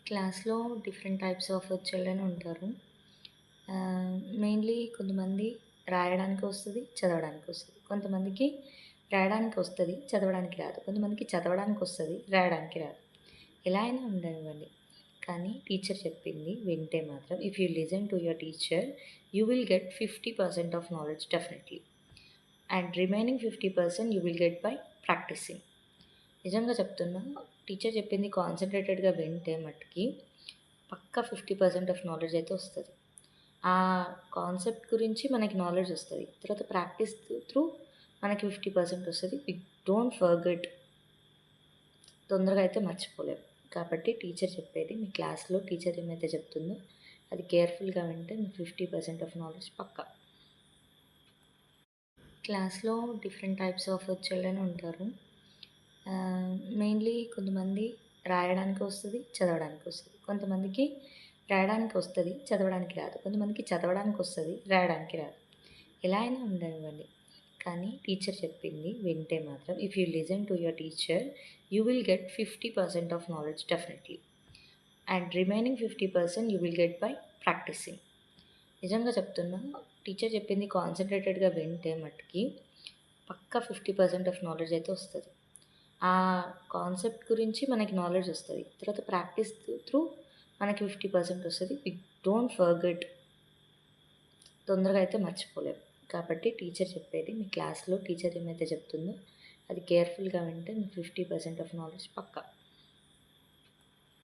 క్లాస్‌లో different types of children ఉంటారు. Mainly కొంతమంది రాయడానికి వస్తది, చదవడానికి వస్తది. కొంతమందికి రాయడానికి వస్తది, చదవడానికి రాదు. కొంతమందికి చదవడానికి వస్తది, రాయడానికి రాదు. ఎలా అయినా ఉండనివ్వండి. కానీ టీచర్ చెప్పింది వింటే మాత్రం if you listen to your teacher, you will get 50% of knowledge definitely. And remaining 50% you will get by practising. నిజంగా చెప్తున్నా. టీచర్ చెప్పింది కాన్సంట్రేటెడ్‌గా వింటే మట్టుకి పక్కా 50% ఆఫ్ నాలెడ్జ్ అయితే వస్తది. ఆ కాన్సెప్ట్ గురించి మనకి నాలెడ్జ్ వస్తది. తర్వాత ప్రాక్టీస్ త్రూ మనకి 50% వస్తది. We don't forget. తొందరగా అయితే మర్చిపోలేం. కాబట్టి టీచర్ చెప్పేది మీ క్లాస్‌లో టీచర్ ఏమైతే చెప్తుందో అది కేర్‌ఫుల్‌గా వింటే మీకు 50% ఆఫ్ నాలెడ్జ్ పక్కా. క్లాస్‌లో డిఫరెంట్ టైప్స్ ఆఫ్ చిల్డ్రన్ ఉంటారు. మెయిన్‌లీ కొంతమంది రాయడానికి వస్తది, చదవడానికి వస్తది. కొంతమందికి రాయడానికి వస్తది, చదవడానికి రాదు. కొంతమందికి చదవడానికి వస్తది, రాయడానికి రాదు. ఎలా అయినా ఉండనివ్వండి. కానీ టీచర్ చెప్పింది వింటే మాత్రం if you listen to your teacher, you will get 50% of knowledge definitely. And remaining 50% you will get by practising. నిజంగా చెప్తున్నా. టీచర్ చెప్పింది కాన్సంట్రేటెడ్‌గా వింటే మట్టుకి పక్కా 50% ఆఫ్ నాలెడ్జ్ అయితే వస్తది. ఆ కాన్సెప్ట్ గురించి మనకి నాలెడ్జ్ వస్తది. తర్వాత ప్రాక్టీస్ త్రూ మనకి 50% వస్తది. We don't forget. తొందరగా అయితే మర్చిపోలేం. కాబట్టి టీచర్ చెప్పేది మీ క్లాస్‌లో టీచర్ ఏమైతే చెప్తుందో అది కేర్‌ఫుల్‌గా వింటే మీకు 50% ఆఫ్ నాలెడ్జ్ పక్కా.